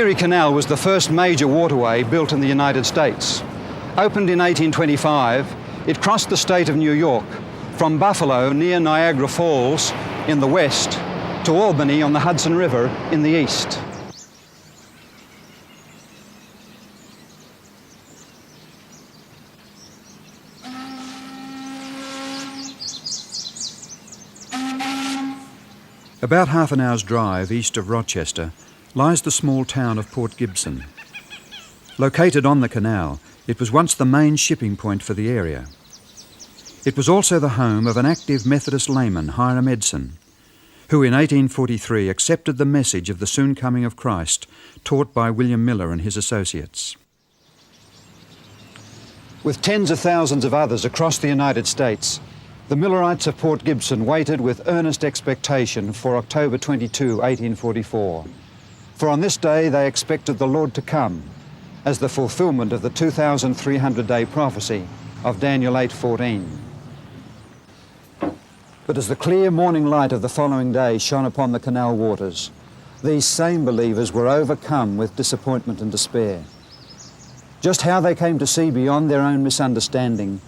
Erie Canal was the first major waterway built in the United States. Opened in 1825, it crossed the state of New York from Buffalo near Niagara Falls in the west to Albany on the Hudson River in the east. About half an hour's drive east of Rochester lies the small town of Port Gibson. Located on the canal, it was once the main shipping point for the area. It was also the home of an active Methodist layman, Hiram Edson, who in 1843 accepted the message of the soon coming of Christ taught by William Miller and his associates. With tens of thousands of others across the United States, the Millerites of Port Gibson waited with earnest expectation for October 22, 1844. For on this day they expected the Lord to come as the fulfillment of the 2,300-day prophecy of Daniel 8:14. But as the clear morning light of the following day shone upon the canal waters, these same believers were overcome with disappointment and despair. Just how they came to see beyond their own misunderstanding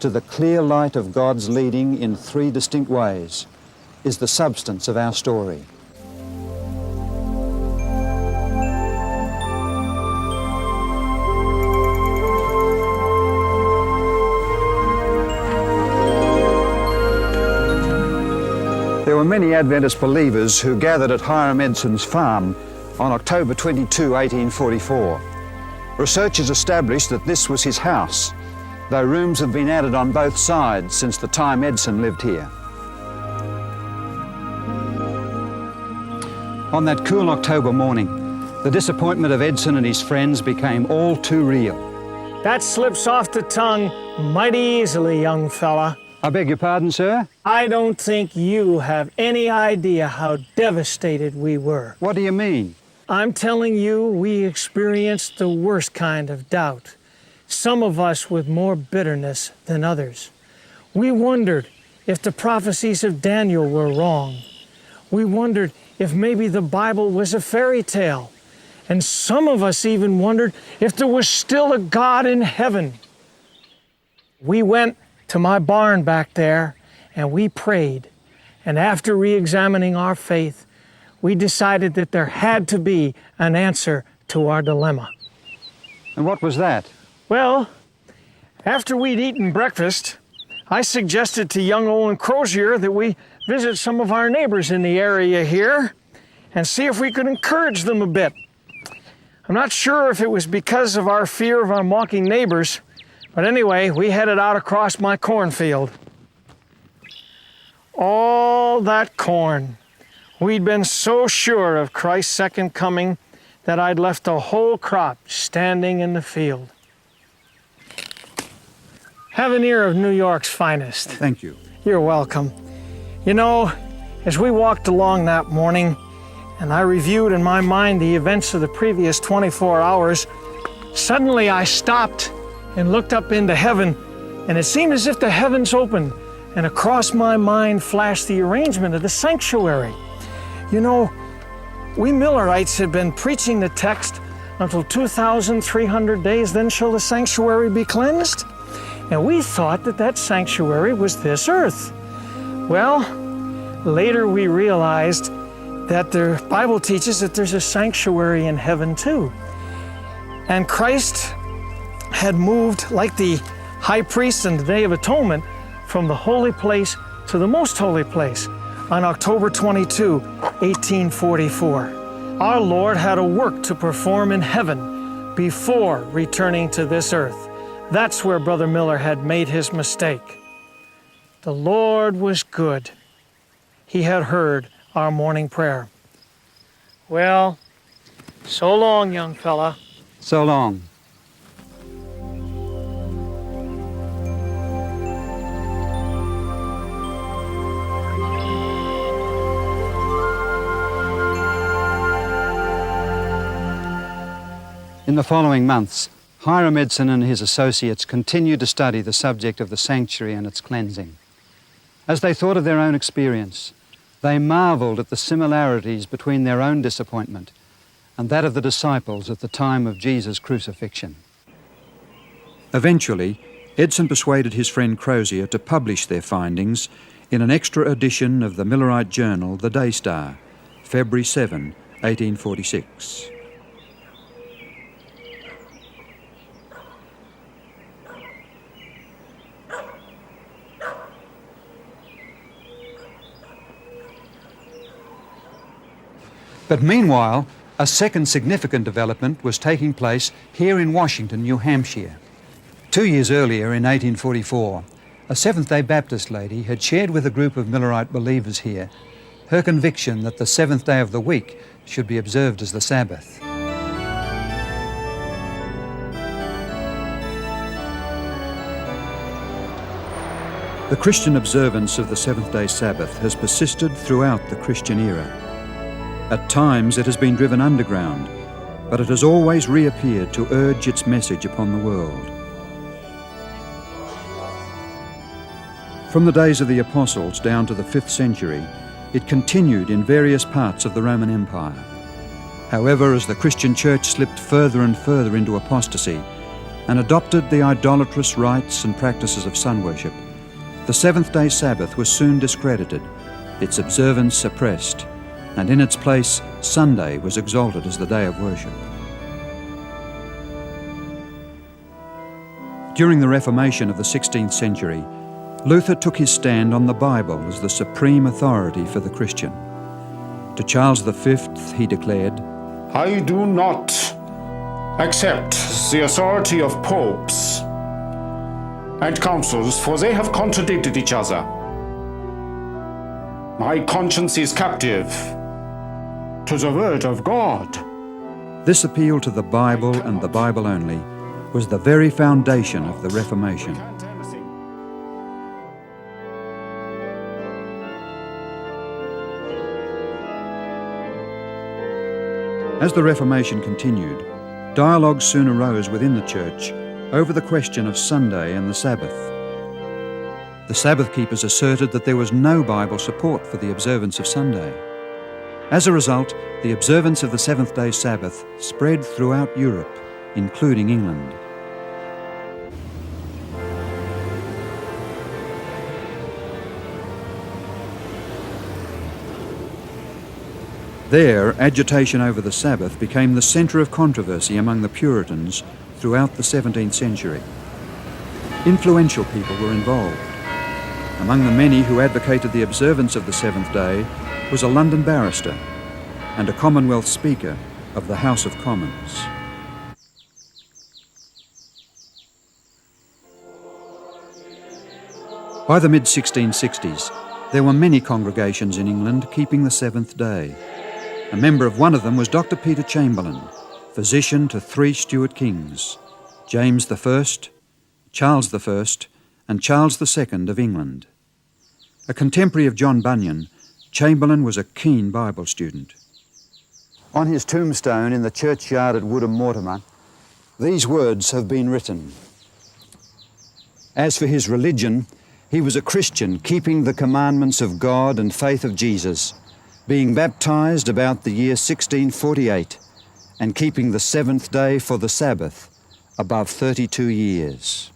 to the clear light of God's leading in three distinct ways is the substance of our story. There were many Adventist believers who gathered at Hiram Edson's farm on October 22, 1844. Researchers established that this was his house, though rooms have been added on both sides since the time Edson lived here. On that cool October morning, the disappointment of Edson and his friends became all too real. That slips off the tongue mighty easily, young fella. I beg your pardon, sir? I don't think you have any idea how devastated we were. What do you mean? I'm telling you, we experienced the worst kind of doubt. Some of us with more bitterness than others. We wondered if the prophecies of Daniel were wrong. We wondered if maybe the Bible was a fairy tale. And some of us even wondered if there was still a God in heaven. We went to my barn back there and we prayed. And after re-examining our faith, we decided that there had to be an answer to our dilemma. And what was that? Well, after we'd eaten breakfast, I suggested to young Owen Crozier that we visit some of our neighbors in the area here and see if we could encourage them a bit. I'm not sure if it was because of our fear of our mocking neighbors, but anyway, we headed out across my cornfield. All that corn. We'd been so sure of Christ's second coming that I'd left the whole crop standing in the field. Have an ear of New York's finest. Thank you. You're welcome. You know, as we walked along that morning, and I reviewed in my mind the events of the previous 24 hours, suddenly I stopped and looked up into heaven, and it seemed as if the heavens opened, and across my mind flashed the arrangement of the sanctuary. You know, we Millerites had been preaching the text until 2,300 days, then shall the sanctuary be cleansed. And we thought that that sanctuary was this earth. Well, later we realized that the Bible teaches that there's a sanctuary in heaven too. And Christ had moved like the high priest in the Day of Atonement from the holy place to the most holy place on October 22, 1844. Our Lord had a work to perform in heaven before returning to this earth. That's where Brother Miller had made his mistake. The Lord was good. He had heard our morning prayer. Well, so long, young fella. So long. In the following months, Hiram Edson and his associates continued to study the subject of the sanctuary and its cleansing. As they thought of their own experience, they marveled at the similarities between their own disappointment and that of the disciples at the time of Jesus' crucifixion. Eventually, Edson persuaded his friend Crozier to publish their findings in an extra edition of the Millerite journal, The Day Star, February 7, 1846. But meanwhile, a second significant development was taking place here in Washington, New Hampshire. 2 years earlier, in 1844, a Seventh-day Baptist lady had shared with a group of Millerite believers here her conviction that the seventh day of the week should be observed as the Sabbath. The Christian observance of the seventh-day Sabbath has persisted throughout the Christian era. At times it has been driven underground, but it has always reappeared to urge its message upon the world. From the days of the Apostles down to the 5th century, it continued in various parts of the Roman Empire. However, as the Christian Church slipped further and further into apostasy and adopted the idolatrous rites and practices of sun worship, the seventh-day Sabbath was soon discredited, its observance suppressed, and in its place, Sunday was exalted as the day of worship. During the Reformation of the 16th century, Luther took his stand on the Bible as the supreme authority for the Christian. To Charles V, he declared, I do not accept the authority of popes and councils, for they have contradicted each other. My conscience is captive to the Word of God. This appeal to the Bible and the Bible only was the very foundation of the Reformation. As the Reformation continued, dialogue soon arose within the Church over the question of Sunday and the Sabbath. The Sabbath keepers asserted that there was no Bible support for the observance of Sunday. As a result, the observance of the seventh-day Sabbath spread throughout Europe, including England. There, agitation over the Sabbath became the centre of controversy among the Puritans throughout the 17th century. Influential people were involved. Among the many who advocated the observance of the seventh day was a London barrister and a Commonwealth Speaker of the House of Commons. By the mid-1660s, there were many congregations in England keeping the seventh day. A member of one of them was Dr. Peter Chamberlain, physician to 3 Stuart kings, James I, Charles I, and Charles II of England. A contemporary of John Bunyan, Chamberlain was a keen Bible student. On his tombstone in the churchyard at Woodham Mortimer, these words have been written. As for his religion, he was a Christian keeping the commandments of God and faith of Jesus, being baptized about the year 1648 and keeping the seventh day for the Sabbath above 32 years.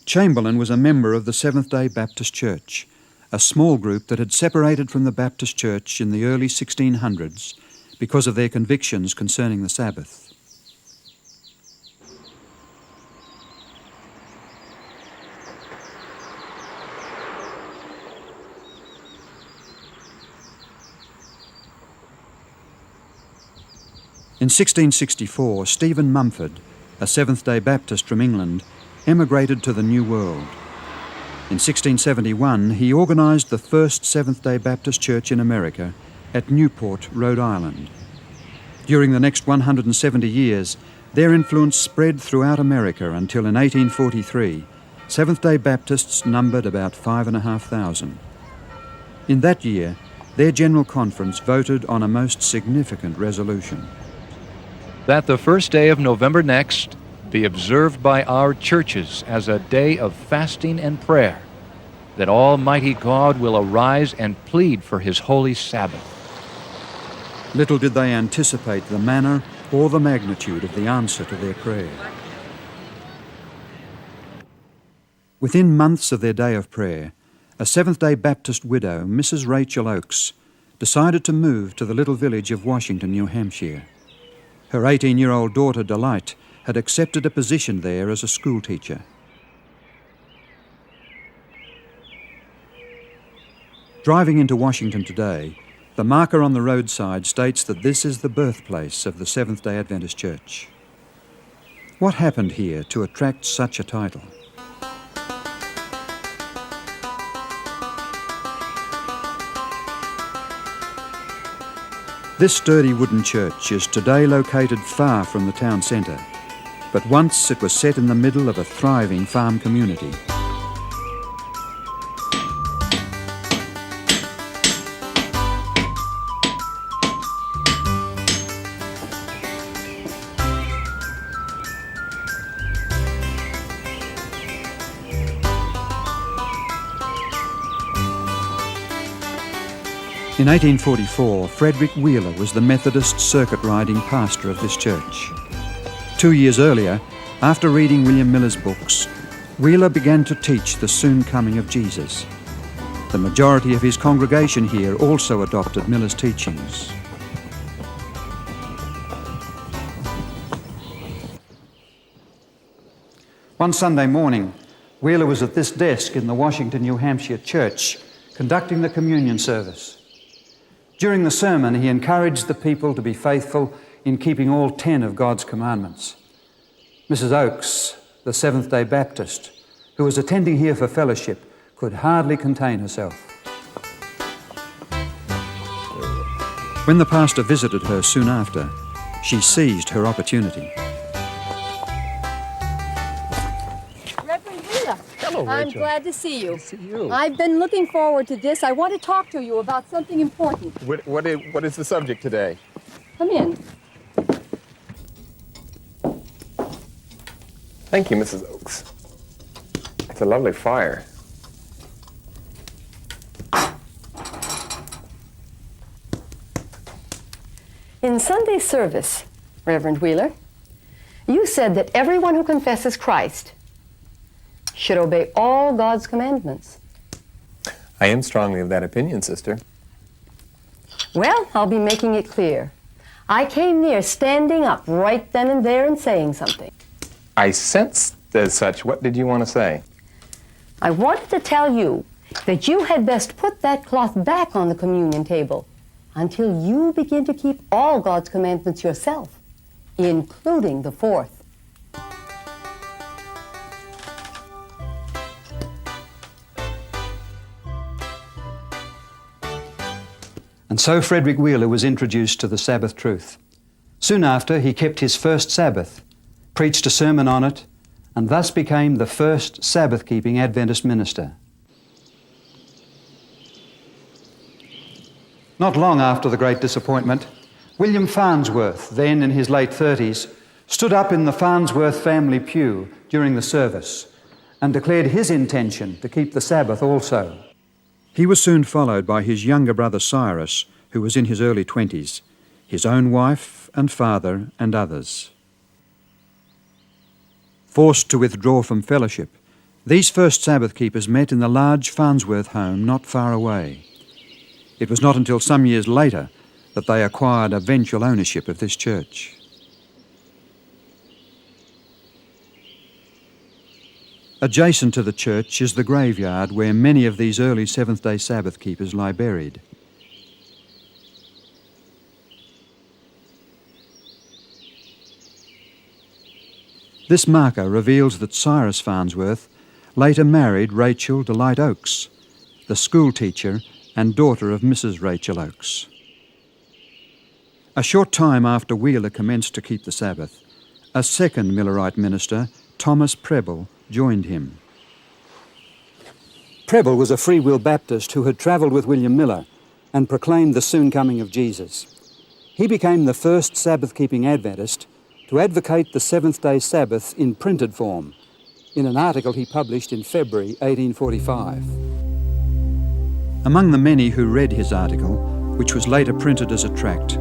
Chamberlain was a member of the Seventh-day Baptist Church, a small group that had separated from the Baptist Church in the early 1600s because of their convictions concerning the Sabbath. In 1664, Stephen Mumford, a Seventh-day Baptist from England, emigrated to the New World. In 1671, he organised the first Seventh-day Baptist Church in America at Newport, Rhode Island. During the next 170 years, their influence spread throughout America until in 1843, Seventh-day Baptists numbered about 5,500. In that year, their General Conference voted on a most significant resolution. That the first day of November next be observed by our churches as a day of fasting and prayer, that Almighty God will arise and plead for His holy Sabbath. Little did they anticipate the manner or the magnitude of the answer to their prayer. Within months of their day of prayer, a Seventh-day Baptist widow, Mrs. Rachel Oakes, decided to move to the little village of Washington, New Hampshire. Her 18-year-old daughter, Delight, had accepted a position there as a schoolteacher. Driving into Washington today, the marker on the roadside states that this is the birthplace of the Seventh-day Adventist Church. What happened here to attract such a title? This sturdy wooden church is today located far from the town centre, but once it was set in the middle of a thriving farm community. In 1844, Frederick Wheeler was the Methodist circuit-riding pastor of this church. 2 years earlier, after reading William Miller's books, Wheeler began to teach the soon coming of Jesus. The majority of his congregation here also adopted Miller's teachings. One Sunday morning, Wheeler was at this desk in the Washington, New Hampshire church, conducting the communion service. During the sermon, he encouraged the people to be faithful in keeping all 10 of God's commandments. Mrs. Oakes, the Seventh-day Baptist, who was attending here for fellowship, could hardly contain herself. When the pastor visited her soon after, she seized her opportunity. Hello, I'm Rachel. glad to see you. Good to see you. I've been looking forward to this. I want to talk to you about something important. What is the subject today? Come in. Thank you, Mrs. Oakes. It's a lovely fire. In Sunday service, Reverend Wheeler, you said that everyone who confesses Christ should obey all God's commandments. I am strongly of that opinion, sister. Well, I'll be making it clear. I came near standing up right then and there and saying something. I sensed as such. What did you want to say? I wanted to tell you that you had best put that cloth back on the communion table until you begin to keep all God's commandments yourself, including the fourth. And so Frederick Wheeler was introduced to the Sabbath truth. Soon after, he kept his first Sabbath, preached a sermon on it, and thus became the first Sabbath-keeping Adventist minister. Not long after the Great Disappointment, William Farnsworth, then in his late 30s, stood up in the Farnsworth family pew during the service and declared his intention to keep the Sabbath also. He was soon followed by his younger brother Cyrus, who was in his early 20s, his own wife and father and others. Forced to withdraw from fellowship, these first Sabbath keepers met in the large Farnsworth home not far away. It was not until some years later that they acquired eventual ownership of this church. Adjacent to the church is the graveyard where many of these early Seventh-day Sabbath keepers lie buried. This marker reveals that Cyrus Farnsworth later married Rachel Delight Oakes, the school teacher and daughter of Mrs. Rachel Oakes. A short time after Wheeler commenced to keep the Sabbath, a second Millerite minister, Thomas Preble, joined him. Preble was a Free Will Baptist who had travelled with William Miller and proclaimed the soon coming of Jesus. He became the first Sabbath-keeping Adventist to advocate the Seventh-day Sabbath in printed form, in an article he published in February 1845. Among the many who read his article, which was later printed as a tract,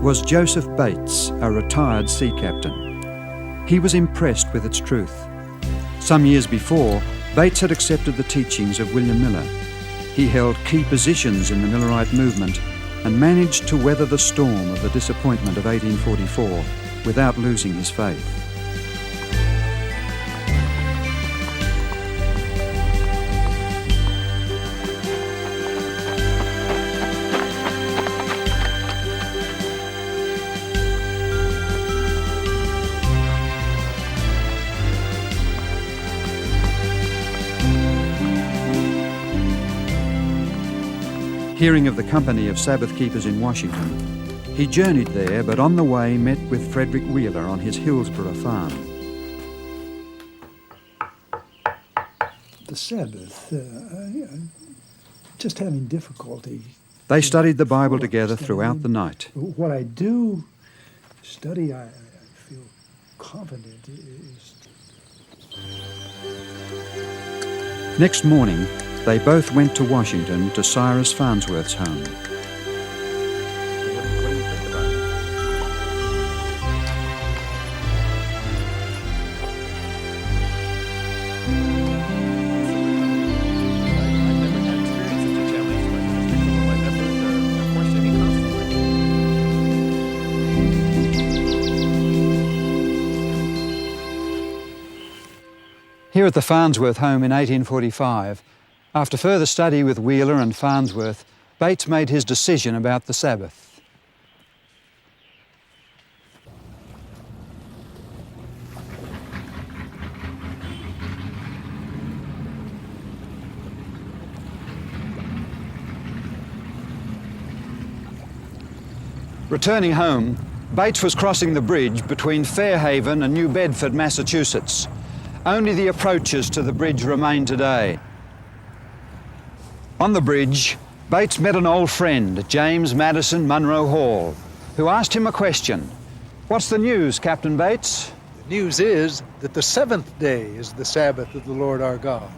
was Joseph Bates, a retired sea captain. He was impressed with its truth. Some years before, Bates had accepted the teachings of William Miller. He held key positions in the Millerite movement and managed to weather the storm of the disappointment of 1844 without losing his faith. Hearing of the company of Sabbath keepers in Washington, he journeyed there, but on the way met with Frederick Wheeler on his Hillsborough farm. The Sabbath, I'm just having difficulty. They studied the Bible together throughout the night. What I do study, I feel confident is... Next morning, they both went to Washington to Cyrus Farnsworth's home. Here at the Farnsworth home in 1845, after further study with Wheeler and Farnsworth, Bates made his decision about the Sabbath. Returning home, Bates was crossing the bridge between Fairhaven and New Bedford, Massachusetts. Only the approaches to the bridge remain today. On the bridge, Bates met an old friend, James Madison Munro Hall, who asked him a question. "What's the news, Captain Bates?" The news is that the seventh day is the Sabbath of the Lord our God.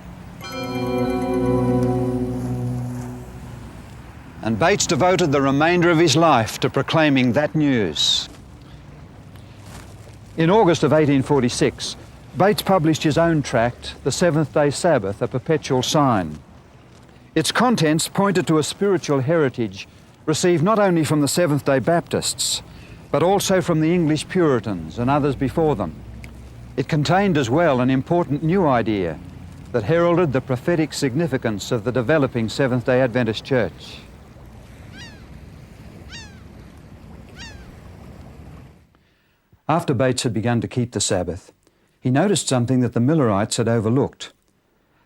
And Bates devoted the remainder of his life to proclaiming that news. In August of 1846, Bates published his own tract, The Seventh-day Sabbath, a Perpetual Sign. Its contents pointed to a spiritual heritage received not only from the Seventh-day Baptists, but also from the English Puritans and others before them. It contained as well an important new idea that heralded the prophetic significance of the developing Seventh-day Adventist Church. After Bates had begun to keep the Sabbath, he noticed something that the Millerites had overlooked.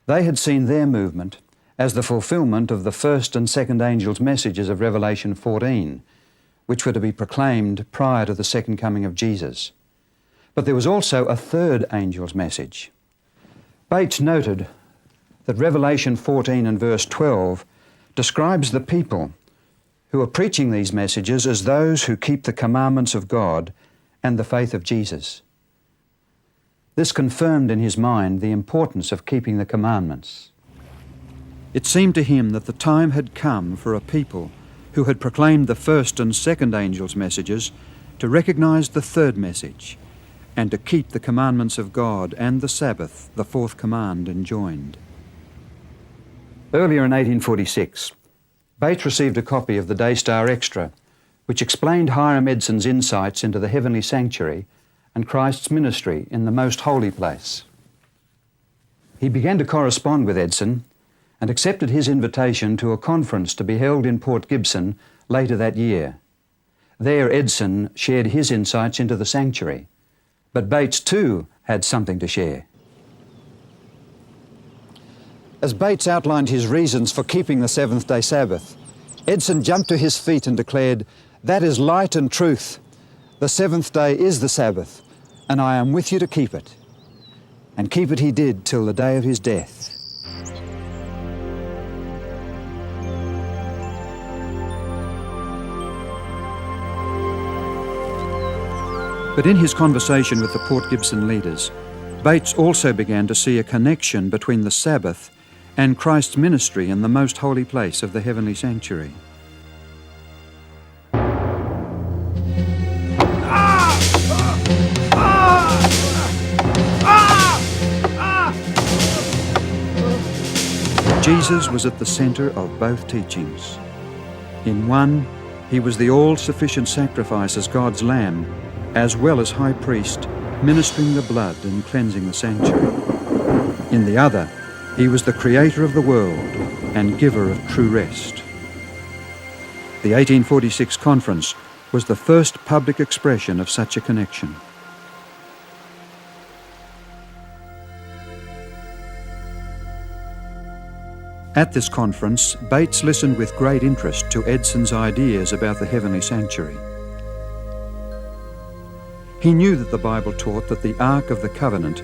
They had seen their movement as the fulfillment of the first and second angels' messages of Revelation 14, which were to be proclaimed prior to the second coming of Jesus. But there was also a third angel's message. Bates noted that Revelation 14 and verse 12 describes the people who are preaching these messages as those who keep the commandments of God and the faith of Jesus. This confirmed in his mind the importance of keeping the commandments. It seemed to him that the time had come for a people who had proclaimed the first and second angels' messages to recognize the third message and to keep the commandments of God and the Sabbath, the fourth command, enjoined. Earlier in 1846, Bates received a copy of the Daystar Extra, which explained Hiram Edson's insights into the heavenly sanctuary and Christ's ministry in the most holy place. He began to correspond with Edson and accepted his invitation to a conference to be held in Port Gibson later that year. There, Edson shared his insights into the sanctuary, but Bates too had something to share. As Bates outlined his reasons for keeping the seventh-day Sabbath, Edson jumped to his feet and declared, "That is light and truth. The seventh day is the Sabbath, and I am with you to keep it." And keep it he did till the day of his death. But in his conversation with the Port Gibson leaders, Bates also began to see a connection between the Sabbath and Christ's ministry in the most holy place of the heavenly sanctuary. Jesus was at the centre of both teachings. In one, he was the all-sufficient sacrifice as God's Lamb, as well as High Priest, ministering the blood and cleansing the sanctuary. In the other, he was the creator of the world and giver of true rest. The 1846 conference was the first public expression of such a connection. At this conference, Bates listened with great interest to Edson's ideas about the heavenly sanctuary. He knew that the Bible taught that the Ark of the Covenant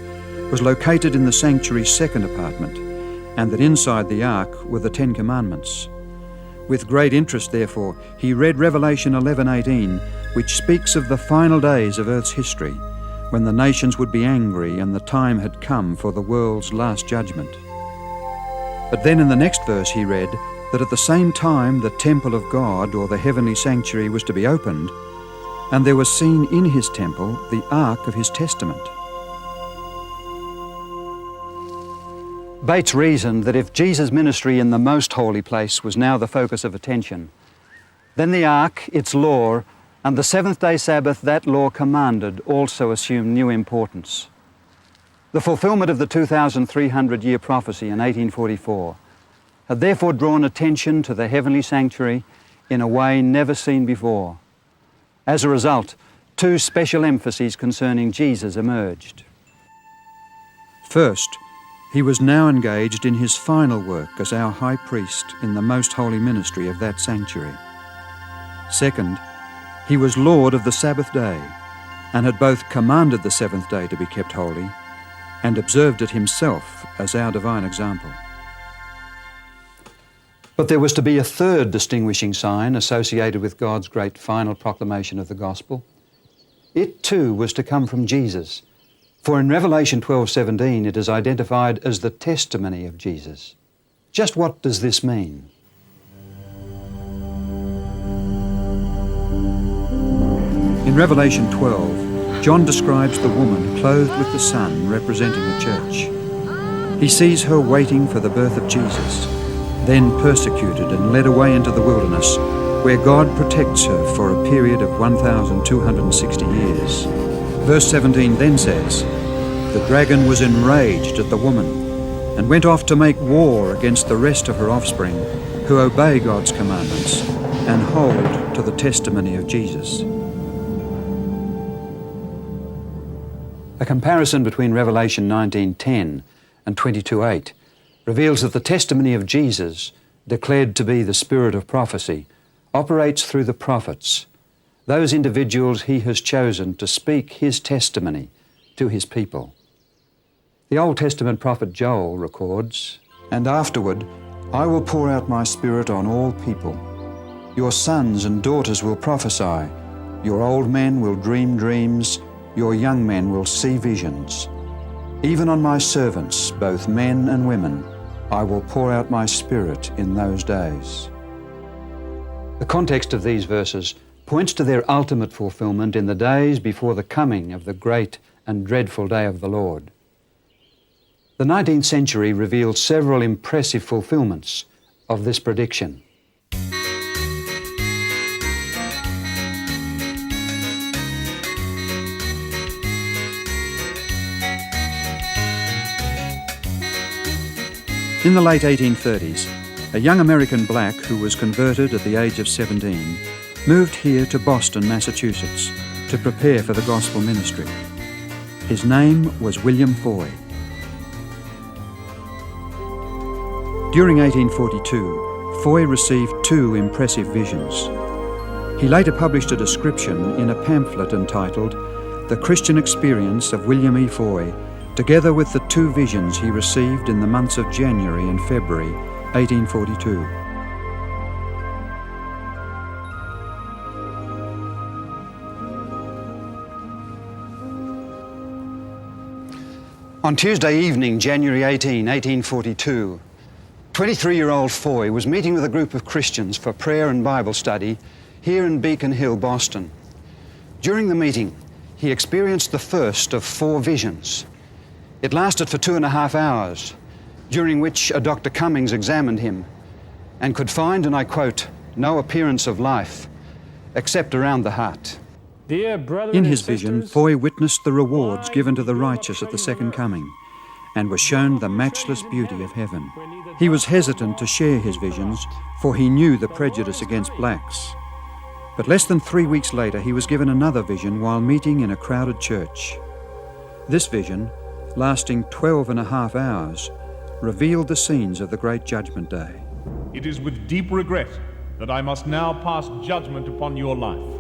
was located in the sanctuary's second apartment, and that inside the Ark were the Ten Commandments. With great interest, therefore, he read Revelation 11:18, which speaks of the final days of Earth's history, when the nations would be angry and the time had come for the world's last judgment. But then in the next verse he read that at the same time the temple of God, or the heavenly sanctuary, was to be opened, and there was seen in his temple the ark of his testament. Bates reasoned that if Jesus' ministry in the most holy place was now the focus of attention, then the ark, its law, and the seventh-day Sabbath that law commanded also assumed new importance. The fulfillment of the 2,300-year prophecy in 1844 had therefore drawn attention to the heavenly sanctuary in a way never seen before. As a result, two special emphases concerning Jesus emerged. First, he was now engaged in his final work as our high priest in the most holy ministry of that sanctuary. Second, he was Lord of the Sabbath day, and had both commanded the seventh day to be kept holy and observed it himself as our divine example. But there was to be a third distinguishing sign associated with God's great final proclamation of the gospel. It too was to come from Jesus, for in Revelation 12:17 it is identified as the testimony of Jesus. Just what does this mean? In Revelation 12, John describes the woman clothed with the sun representing the church. He sees her waiting for the birth of Jesus, then persecuted and led away into the wilderness, where God protects her for a period of 1,260 years. Verse 17 then says, "The dragon was enraged at the woman and went off to make war against the rest of her offspring, who obey God's commandments and hold to the testimony of Jesus." A comparison between Revelation 19:10 and 22:8 reveals that the testimony of Jesus, declared to be the spirit of prophecy, operates through the prophets, those individuals he has chosen to speak his testimony to his people. The Old Testament prophet Joel records, "And afterward I will pour out my spirit on all people. Your sons and daughters will prophesy, your old men will dream dreams, your young men will see visions. Even on my servants, both men and women, I will pour out my spirit in those days." The context of these verses points to their ultimate fulfillment in the days before the coming of the great and dreadful day of the Lord. The 19th century revealed several impressive fulfillments of this prediction. In the late 1830s, a young American black who was converted at the age of 17 moved here to Boston, Massachusetts, to prepare for the gospel ministry. His name was William Foy. During 1842, Foy received two impressive visions. He later published a description in a pamphlet entitled "The Christian Experience of William E. Foy," together with the two visions he received in the months of January and February 1842. On Tuesday evening, January 18, 1842, 23-year-old Foy was meeting with a group of Christians for prayer and Bible study here in Beacon Hill, Boston. During the meeting, he experienced the first of 4 visions. It lasted for 2.5 hours, during which a Dr. Cummings examined him and could find, and I quote, no appearance of life except around the heart. In his vision, Foy witnessed the rewards given to the righteous at the second coming and was shown the matchless beauty of heaven. He was hesitant to share his visions, for he knew the prejudice against blacks. But less than 3 weeks later, he was given another vision while meeting in a crowded church. This vision, lasting 12.5 hours, revealed the scenes of the Great Judgment Day. It is with deep regret that I must now pass judgment upon your life.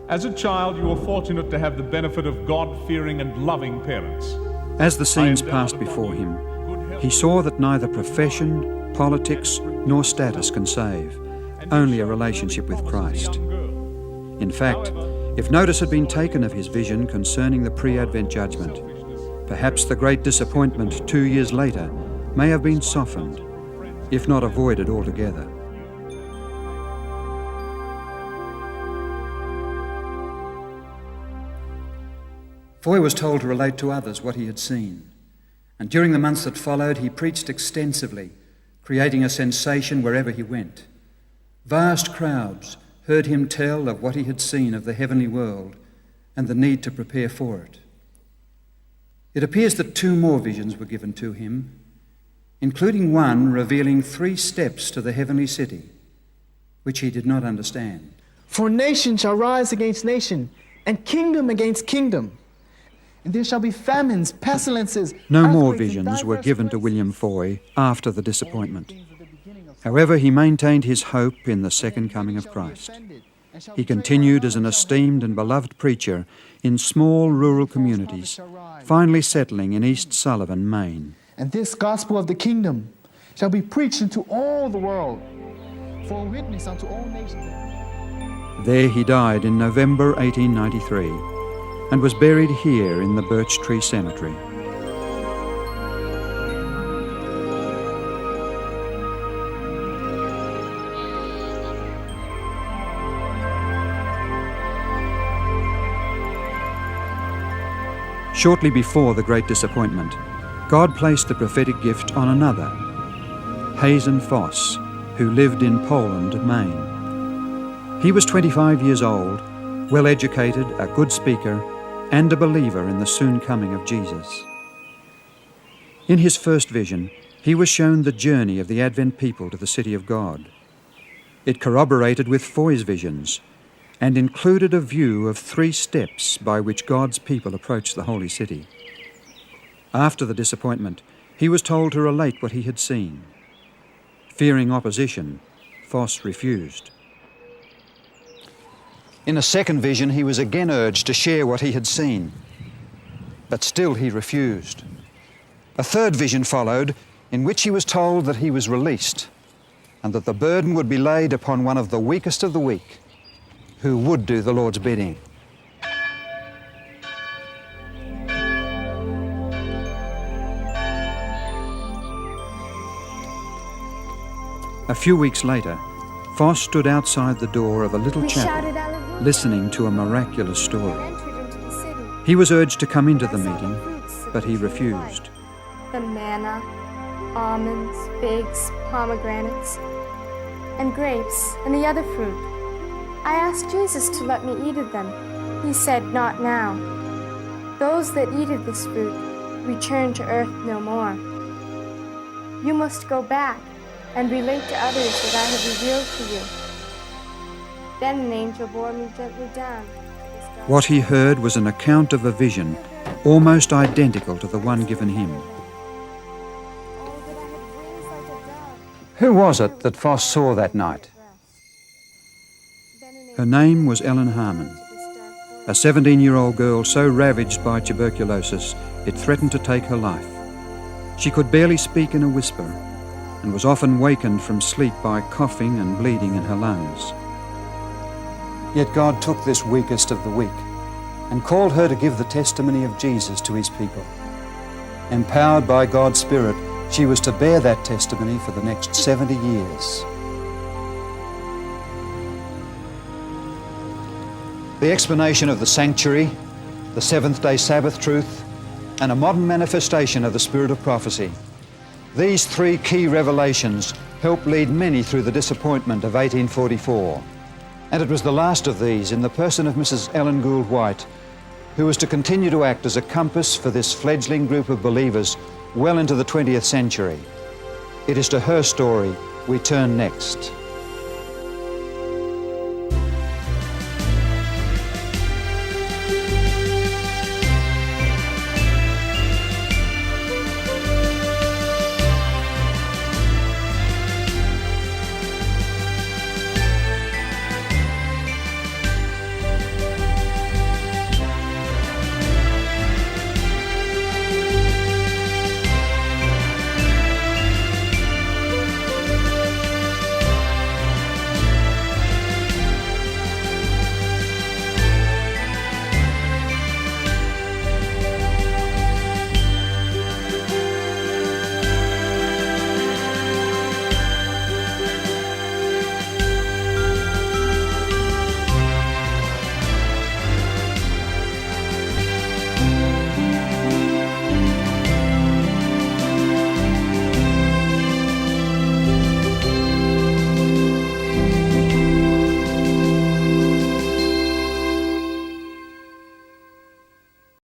As a child, you were fortunate to have the benefit of God-fearing and loving parents. As the scenes passed before him, he saw that neither profession, politics, nor status can save, only a relationship with Christ. In fact, if notice had been taken of his vision concerning the pre-Advent judgment, perhaps the great disappointment 2 years later may have been softened, if not avoided altogether. Foy was told to relate to others what he had seen, and during the months that followed, he preached extensively, creating a sensation wherever he went. Vast crowds heard him tell of what he had seen of the heavenly world and the need to prepare for it. It appears that 2 more visions were given to him, including one revealing 3 steps to the heavenly city, which he did not understand. For nation shall rise against nation, and kingdom against kingdom. And there shall be famines, pestilences. No more visions were given to William Foy after the disappointment. However, he maintained his hope in the second coming of Christ. He continued as an esteemed and beloved preacher in small rural communities, finally settling in East Sullivan, Maine. And this gospel of the kingdom shall be preached into all the world, for a witness unto all nations. There he died in November 1893 and was buried here in the Birch Tree Cemetery. Shortly before the Great Disappointment, God placed the prophetic gift on another, Hazen Foss, who lived in Poland, Maine. He was 25 years old, well-educated, a good speaker, and a believer in the soon coming of Jesus. In his first vision, he was shown the journey of the Advent people to the city of God. It corroborated with Foy's visions and included a view of 3 steps by which God's people approach the holy city. After the disappointment, he was told to relate what he had seen. Fearing opposition, Foss refused. In a second vision, he was again urged to share what he had seen, but still he refused. A third vision followed, in which he was told that he was released and that the burden would be laid upon one of the weakest of the weak, who would do the Lord's bidding. A few weeks later, Foss stood outside the door of a little chapel, listening to a miraculous story. He was urged to come into the meeting, but he refused. The manna, almonds, figs, pomegranates, and grapes, and the other fruit. I asked Jesus to let me eat of them. He said, "Not now. Those that eat of this fruit return to earth no more. You must go back and relate to others that I have revealed to you." Then an angel bore me gently down. What he heard was an account of a vision almost identical to the one given him. Who was it that Foss saw that night? Her name was Ellen Harmon, a 17-year-old girl so ravaged by tuberculosis it threatened to take her life. She could barely speak in a whisper and was often wakened from sleep by coughing and bleeding in her lungs. Yet God took this weakest of the weak and called her to give the testimony of Jesus to his people. Empowered by God's Spirit, she was to bear that testimony for the next 70 years. The explanation of the sanctuary, the seventh-day Sabbath truth, and a modern manifestation of the spirit of prophecy These three key revelations helped lead many through the disappointment of 1844. And it was the last of these, in the person of Mrs. Ellen Gould White, who was to continue to act as a compass for this fledgling group of believers well into the 20th century. It is to her story we turn next.